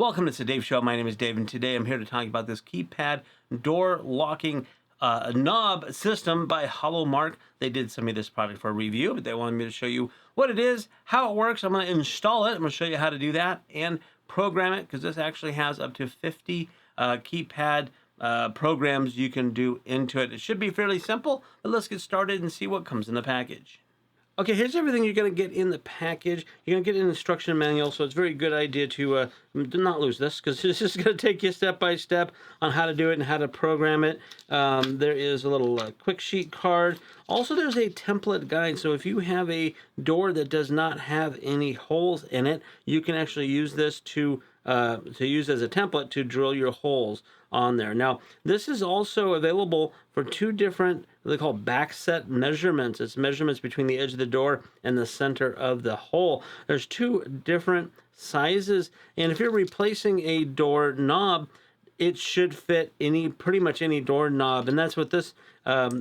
Welcome to the Dave Show. My name is Dave, and today I'm here to talk about this keypad door locking knob system by Holomarq. They did send me this product for a review, but they wanted me to show you what it is, how it works. I'm going to install it. I'm going to show you how to do that and program it, because this actually has up to 50 keypad programs you can do into it. It should be fairly simple, but let's get started and see what comes in the package. Okay, here's everything you're going to get in the package. You're going to get an instruction manual, so it's a very good idea to not lose this, because this is going to take you step by step on how to do it and how to program it. There is a little quick sheet card. Also, there's a template guide, so if you have a door that does not have any holes in it, you can actually use this to use as a template to drill your holes on there. Now, this is also available for two different, what they call backset measurements. It's measurements between the edge of the door and the center of the hole. There's two different sizes, and if you're replacing a door knob, it should fit pretty much any door knob, and that's what this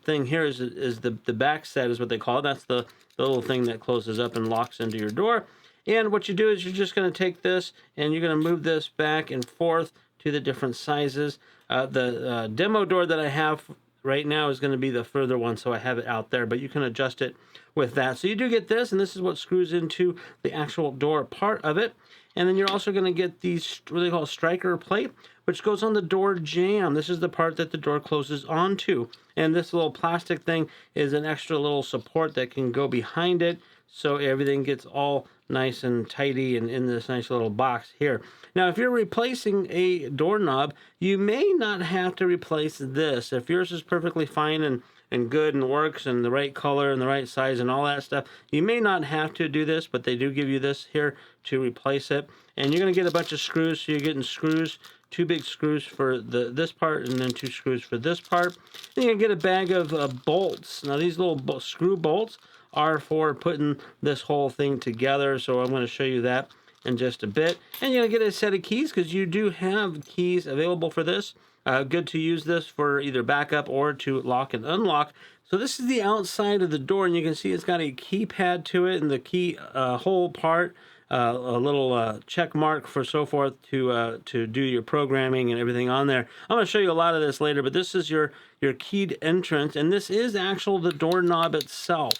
thing here is the back set is what they call it. That's the little thing that closes up and locks into your door. And what you do is you're just going to take this and you're going to move this back and forth to the different sizes. The demo door that I have right now is going to be the further one, so I have it out there, but you can adjust it with that. So you do get this, and this is what screws into the actual door part of it. And then you're also going to get these, what they call a striker plate, which goes on the door jamb. This is the part that the door closes onto. And this little plastic thing is an extra little support that can go behind it, so everything gets all nice and tidy and in this nice little box here. Now, if you're replacing a doorknob, you may not have to replace this. If yours is perfectly fine and good and works and the right color and the right size and all that stuff, you may not have to do this, but they do give you this here to replace it. And you're going to get a bunch of screws, so you're getting screws, two big screws for this part and then two screws for this part. Then you're going to get a bag of bolts. Now, these little screw bolts are for putting this whole thing together, so I'm going to show you that in just a bit. And you're going to get a set of keys, because you do have keys available for this. Good to use this for either backup or to lock and unlock. So this is the outside of the door, and you can see it's got a keypad to it, and the key hole part, a little check mark for so forth to do your programming and everything on there. I'm going to show you a lot of this later, but this is your keyed entrance, and this is the doorknob itself.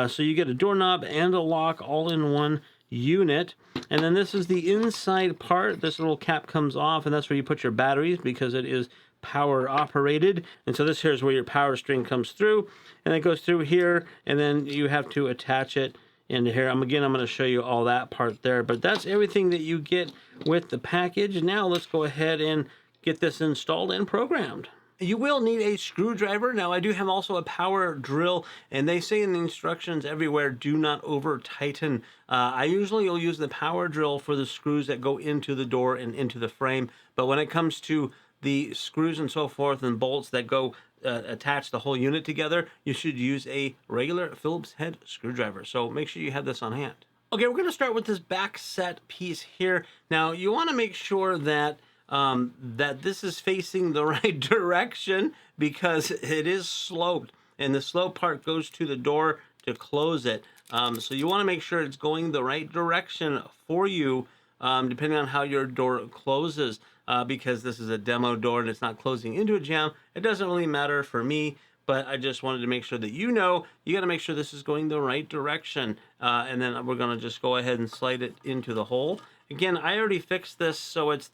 So you get a doorknob and a lock all in one unit. And then this is the inside part. This little cap comes off, and that's where you put your batteries, because it is power operated. And so this here is where your power string comes through, and it goes through here, and then you have to attach it into here. I'm going to show you all that part there, but that's everything that you get with the package. Now let's go ahead and get this installed and programmed. You will need a screwdriver. Now, I do have also a power drill, and they say in the instructions everywhere, do not over tighten. I usually will use the power drill for the screws that go into the door and into the frame, but when it comes to the screws and so forth and bolts that go attach the whole unit together, you should use a regular Phillips head screwdriver. So make sure you have this on hand. Okay, we're going to start with this back set piece here. Now, you want to make sure that that this is facing the right direction, because it is sloped, and the slope part goes to the door to close it. So you want to make sure it's going the right direction for you, depending on how your door closes, because this is a demo door and it's not closing into a jamb. It doesn't really matter for me, but I just wanted to make sure that you got to make sure this is going the right direction. And then we're going to just go ahead and slide it into the hole. Again, I already fixed this, so it's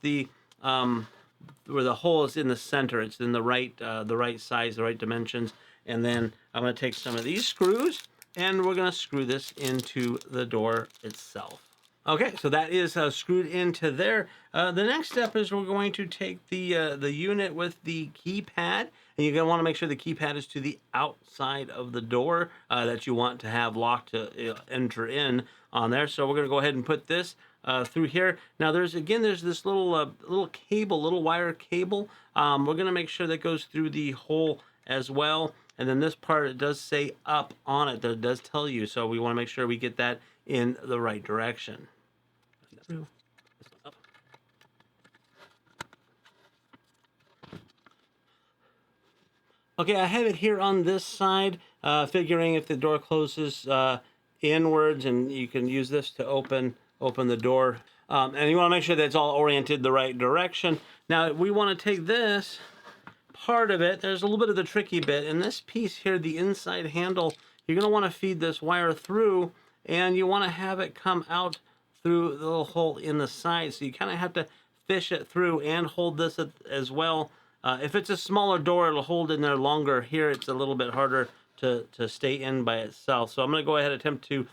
where the hole is in the center. It's in the right size, the right dimensions. And then I'm going to take some of these screws, and we're going to screw this into the door itself. Okay, so that is screwed into there. The next step is we're going to take the unit with the keypad, and you're going to want to make sure the keypad is to the outside of the door that you want to have locked to enter in on there. So we're going to go ahead and put this through here. Now there's this little cable, little wire cable. We're going to make sure that goes through the hole as well. And then this part, it does say up on it. That does tell you. So we want to make sure we get that in the right direction. Okay, I have it here on this side, figuring if the door closes inwards, and you can use this to open the door And you want to make sure that it's all oriented the right direction. Now we want to take this part of it. There's a little bit of the tricky bit. In this piece here, the inside handle, you're going to want to feed this wire through, and you want to have it come out through the little hole in the side. So you kind of have to fish it through and hold this as well. If it's a smaller door, it'll hold in there longer. Here, it's a little bit harder to stay in by itself. So I'm going to go ahead and attempt to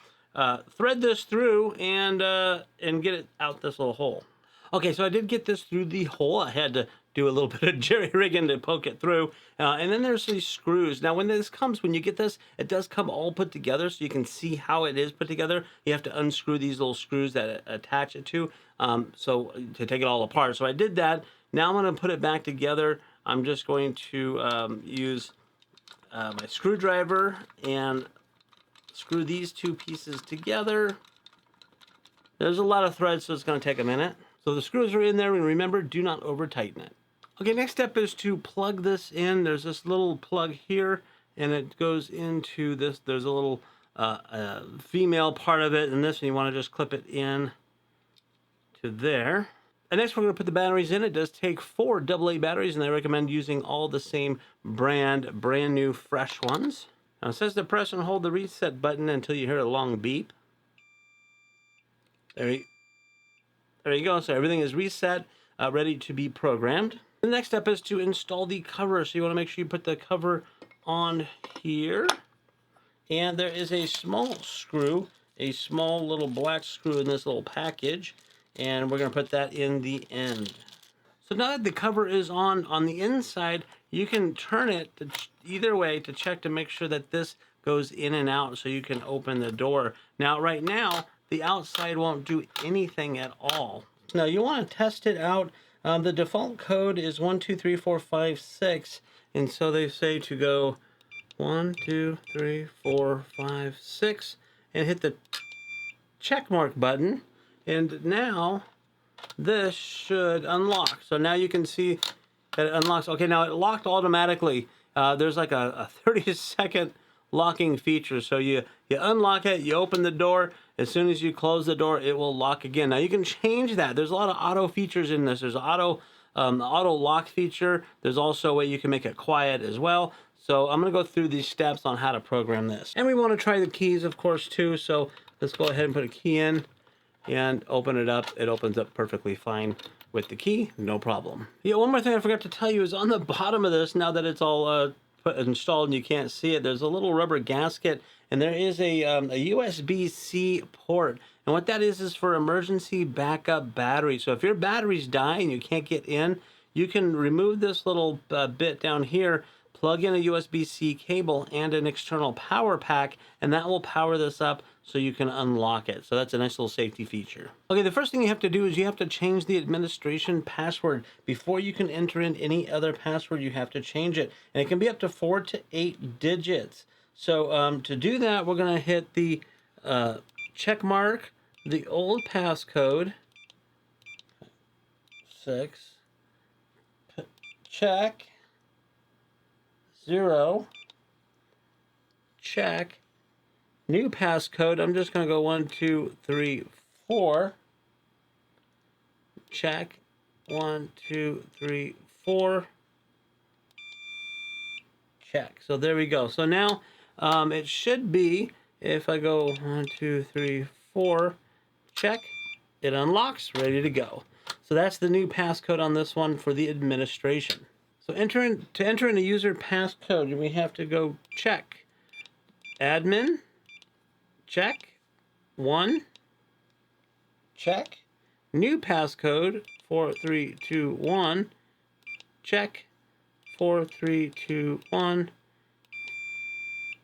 thread this through and get it out this little hole. Okay, so I did get this through the hole. I had to do a little bit of jerry-rigging to poke it through. And then there's these screws. Now, when you get this, it does come all put together, so you can see how it is put together. You have to unscrew these little screws that attach it to, so to take it all apart. So I did that. Now I'm going to put it back together. I'm just going to use my screwdriver and screw these two pieces together. There's a lot of thread, so it's going to take a minute. So the screws are in there, and remember, do not over tighten it. Okay, next step is to plug this in. There's this little plug here, and it goes into this. There's a little female part of it, and this one you want to just clip it in to there. And next we're going to put the batteries in. It does take 4 AA batteries, and I recommend using all the same brand new fresh ones. Now it says to press and hold the reset button until you hear a long beep. There you go. So everything is reset, ready to be programmed. The next step is to install the cover. So you want to make sure you put the cover on here. And there is a small screw, a small little black screw in this little package. And we're going to put that in the end. So now that the cover is on the inside, you can turn it either way to check to make sure that this goes in and out so you can open the door. Now, right now, the outside won't do anything at all. Now, you want to test it out. The default code is 1, 2, 3, 4, 5, 6. And so they say to go 1, 2, 3, 4, 5, 6 and hit the check mark button. And now this should unlock. So now you can see that it unlocks. Okay, now it locked automatically. There's like a 30-second locking feature. So you unlock it, you open the door. As soon as you close the door, it will lock again. Now you can change that. There's a lot of auto features in this. There's auto lock feature. There's also a way you can make it quiet as well. So I'm going to go through these steps on how to program this. And we want to try the keys, of course, too. So let's go ahead and put a key in and open it up. It opens up perfectly fine with the key, no problem. Yeah, one more thing I forgot to tell you is on the bottom of this, now that it's all installed and you can't see it, there's a little rubber gasket, and there is a USB-C port. And what that is for emergency backup battery. So if your batteries die and you can't get in, you can remove this little bit down here, plug in a USB-C cable and an external power pack, and that will power this up so you can unlock it. So that's a nice little safety feature. Okay, the first thing you have to do is you have to change the administration password. Before you can enter in any other password, you have to change it. And it can be up to 4 to 8 digits. So to do that, we're gonna hit the check mark, the old passcode, 6, check, 0, check, new passcode. I'm just going to go 1, 2, 3, 4. Check. 1, 2, 3, 4. Check. So there we go. So now it should be, if I go 1, 2, 3, 4, check, it unlocks, ready to go. So that's the new passcode on this one for the administration. So to enter in a user passcode, we have to go check, admin, check, 1, check, new passcode, 4, 3, 2, 1, check, 4, 3, 2, 1,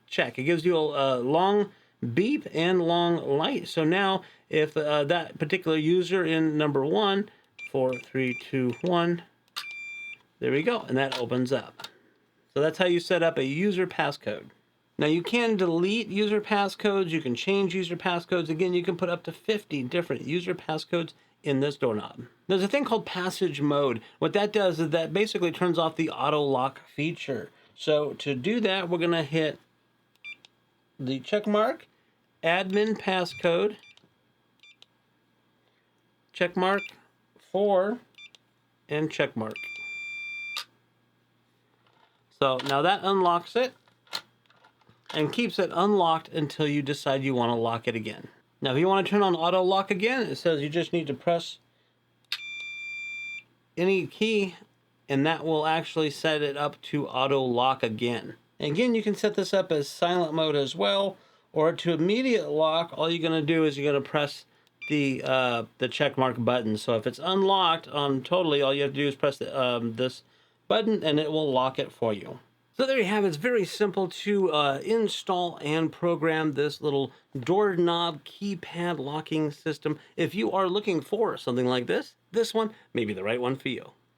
check. It gives you a long beep and long light. So now if that particular user in number 1, 4, 3, 2, 1, there we go, and that opens up. So that's how you set up a user passcode. Now you can delete user passcodes, you can change user passcodes. Again, you can put up to 50 different user passcodes in this doorknob. There's a thing called passage mode. What that does is that basically turns off the auto lock feature. So to do that, we're gonna hit the check mark, admin passcode, check mark, 4, and check mark. So now that unlocks it and keeps it unlocked until you decide you want to lock it again. Now if you want to turn on auto lock again, it says you just need to press any key and that will actually set it up to auto lock again. And again, you can set this up as silent mode as well, or to immediate lock, all you're going to do is you're going to press the check mark button. So if it's unlocked on totally, all you have to do is press this button and it will lock it for you. So there you have it. It's very simple to install and program this little doorknob keypad locking system. If you are looking for something like this one may be the right one for you.